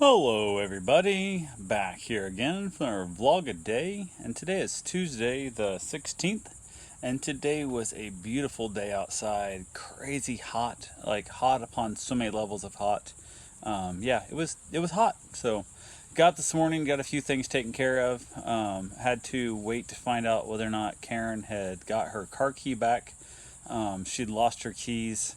Hello everybody, back here again for our vlog a day, and today is Tuesday the 16th, and today was a beautiful day outside, crazy hot, like hot upon so many levels of hot. Yeah, it was hot, so got this morning, got a few things taken care of, had to wait to find out whether or not Karen had got her car key back. She'd lost her keys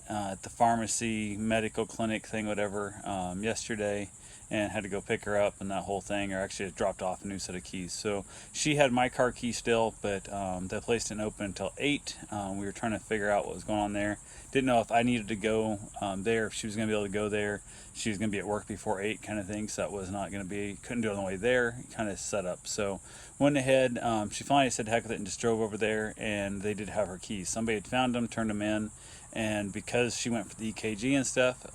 at the pharmacy, medical clinic thing, whatever, yesterday, and had to go pick her up and that whole thing, or actually it dropped off a new set of keys. So she had my car key still, but the place didn't open until 8. We were trying to figure out what was going on there. Didn't know if I needed to go there, if she was going to be able to go there. She was going to be at work before 8 kind of thing, so that was not going to be, couldn't do it on the way there, kind of set up. So went ahead, she finally said heck with it and just drove over there, and they did have her keys. Somebody had found them, turned them in, and because she went for the EKG and stuff,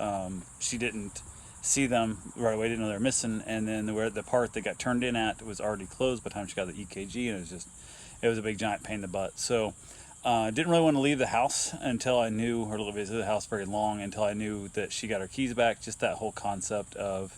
she didn't see them right away, didn't know they were missing, and then the part that got turned in at was already closed by the time she got the EKG, and it was a big giant pain in the butt. So didn't really want to leave the house until I knew, or visit the house very long, until I knew that she got her keys back. Just that whole concept of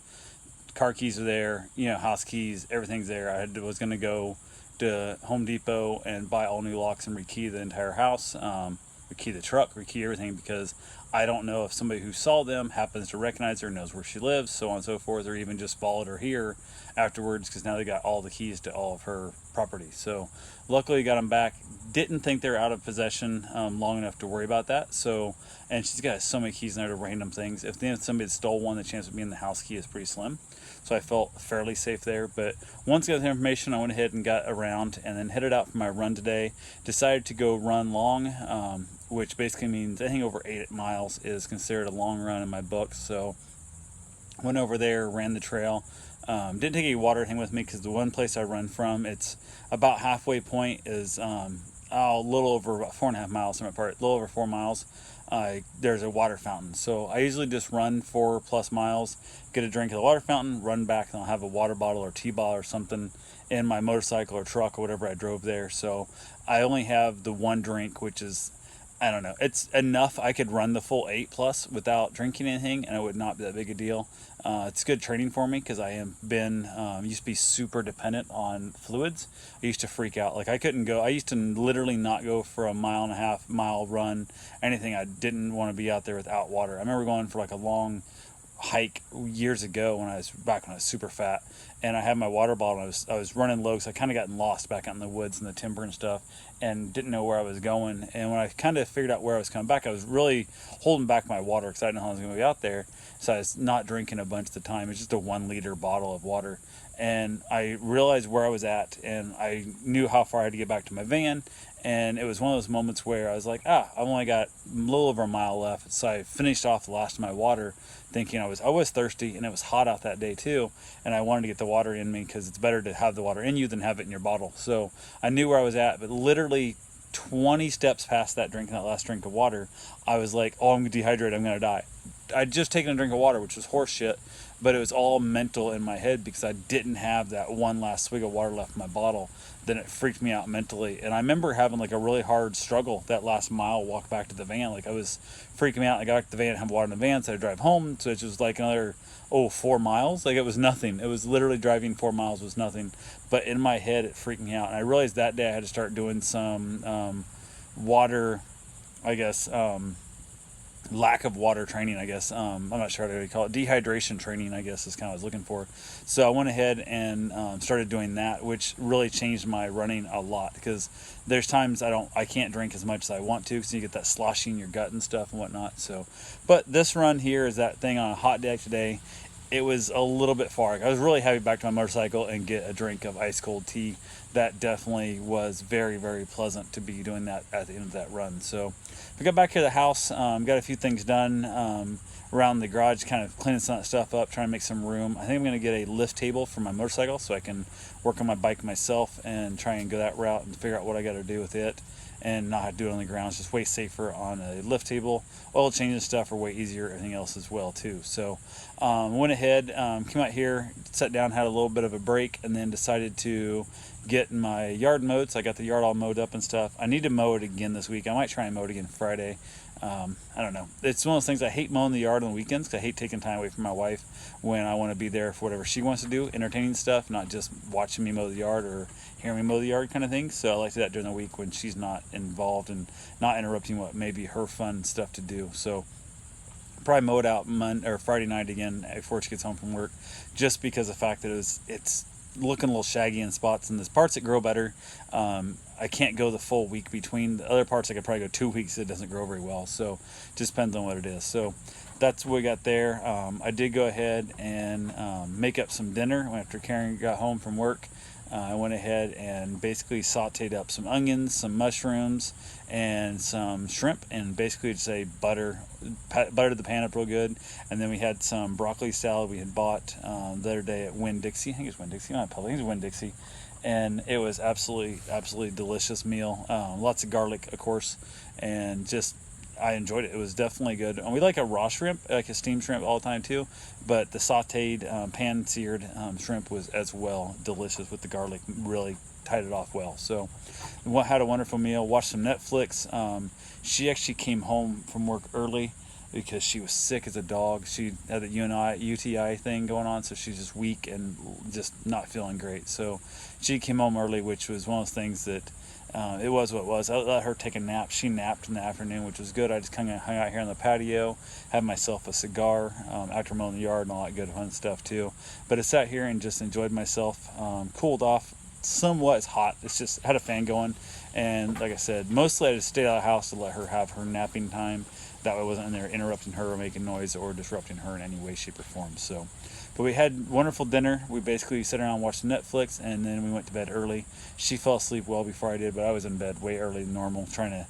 car keys are there, house keys, everything's there. Was going to go to Home Depot and buy all new locks and rekey the entire house, rekey the truck, rekey everything, because I don't know if somebody who saw them happens to recognize her, knows where she lives, so on and so forth, or even just followed her here afterwards, because now they got all the keys to all of her property. So luckily got them back. Didn't think they were out of possession long enough to worry about that. So, and she's got so many keys in there to random things. If somebody had stole one, the chance of being the house key is pretty slim. So I felt fairly safe there. But once I got the information, I went ahead and got around and then headed out for my run today. Decided to go run long, which basically means anything over 8 miles is considered a long run in my book. So went over there, ran the trail. Didn't take any water or anything with me, because the one place I run from, it's about halfway point is a little over about 4.5 miles from my part, a little over 4 miles. There's a water fountain, so I usually just run 4+ miles, get a drink at the water fountain, run back, and I'll have a water bottle or tea bottle or something in my motorcycle or truck or whatever I drove there. So I only have the one drink, which is, I don't know, it's enough. I could run the full 8+ without drinking anything, and it would not be that big a deal. It's good training for me, because I used to be super dependent on fluids. I used to freak out. Like, I couldn't go. I used to literally not go for a 1.5 mile run, anything. I didn't want to be out there without water. I remember going for like a long hike years ago when I was super fat, and I had my water bottle, and I was running low, because I kind of gotten lost back out in the woods and the timber and stuff, and didn't know where I was going. And when I kind of figured out where I was coming back, I was really holding back my water, because I didn't know how I was going to be out there. So I was not drinking a bunch of the time. It's just a 1-liter bottle of water. And I realized where I was at, and I knew how far I had to get back to my van. And it was one of those moments where I was like, I've only got a little over a mile left. So I finished off the last of my water, thinking I was thirsty, and it was hot out that day too. And I wanted to get the water in me, because it's better to have the water in you than have it in your bottle. So I knew where I was at, but literally 20 steps past that last drink of water, I was like, I'm dehydrated, I'm going to die. I'd just taken a drink of water, which was horse shit, but it was all mental in my head, because I didn't have that one last swig of water left in my bottle. Then it freaked me out mentally. And I remember having like a really hard struggle that last mile walk back to the van. Like, I was freaking me out. I got back to the van, have water in the van, so I drive home. So it was like another 4 miles. Like, it was nothing. It was literally driving 4 miles was nothing. But in my head, it freaked me out. And I realized that day I had to start doing some water, I guess, lack of water training, I guess. I'm not sure how to call it. Dehydration training, I guess, is kind of what I was looking for. So I went ahead and started doing that, which really changed my running a lot, because there's times I can't drink as much as I want to, because you get that sloshing in your gut and stuff and whatnot. So, but this run here is that thing on a hot day today. It was a little bit far. I was really happy back to my motorcycle and get a drink of ice cold tea. That definitely was very, very pleasant to be doing that at the end of that run. So we got back here to the house, got a few things done around the garage, kind of cleaning some of that stuff up, trying to make some room. I think I'm going to get a lift table for my motorcycle, so I can work on my bike myself and try and go that route and figure out what I got to do with it, and not have to do it on the ground. It's just way safer on a lift table. Oil changes stuff are way easier, everything else as well too. So went ahead, came out here, sat down, had a little bit of a break, and then decided to get my yard mowed. So I got the yard all mowed up and stuff. I need to mow it again this week. I might try and mow it again Friday. I don't know. It's one of those things. I hate mowing the yard on the weekends because I hate taking time away from my wife when I want to be there for whatever she wants to do, entertaining stuff, not just watching me mow the yard or hearing me mow the yard kind of thing. So I like to do that during the week when she's not involved and not interrupting what may be her fun stuff to do. So probably mow it out Friday night again before she gets home from work, just because of the fact that it's looking a little shaggy in spots, and there's parts that grow better. I can't go the full week between. The other parts I could probably go 2 weeks. It doesn't grow very well, so just depends on what it is. So that's what we got there. I did go ahead and make up some dinner after Karen got home from work. I went ahead and basically sauteed up some onions, some mushrooms, and some shrimp, and basically just buttered the pan up real good. And then we had some broccoli salad we had bought the other day at Winn-Dixie. I think it's Winn-Dixie, not Publix. I think it's Winn-Dixie. And it was absolutely delicious meal. Lots of garlic, of course, and just I enjoyed it. It was definitely good. And we like a raw shrimp, like a steamed shrimp all the time too. But the sauteed, pan-seared shrimp was as well delicious with the garlic. Really tied it off well. So had a wonderful meal. Watched some Netflix. She actually came home from work early because she was sick as a dog. She had a UTI thing going on, so she's just weak and just not feeling great. So she came home early, which was one of those things that it was what it was. I let her take a nap. She napped in the afternoon, which was good. I just kind of hung out here on the patio, had myself a cigar after mowing the yard and all that good fun stuff too. But I sat here and just enjoyed myself, cooled off somewhat. It's hot. It's just had a fan going. And like I said, mostly I just stayed out of the house to let her have her napping time. That way I wasn't in there interrupting her or making noise or disrupting her in any way, shape, or form. So, but we had wonderful dinner. We basically sat around and watched Netflix, and then we went to bed early. She fell asleep well before I did, but I was in bed way early than normal, trying to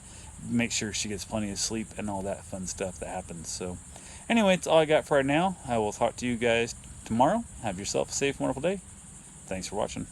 make sure she gets plenty of sleep and all that fun stuff that happens. So anyway, that's all I got for right now. I will talk to you guys tomorrow. Have yourself a safe, wonderful day. Thanks for watching.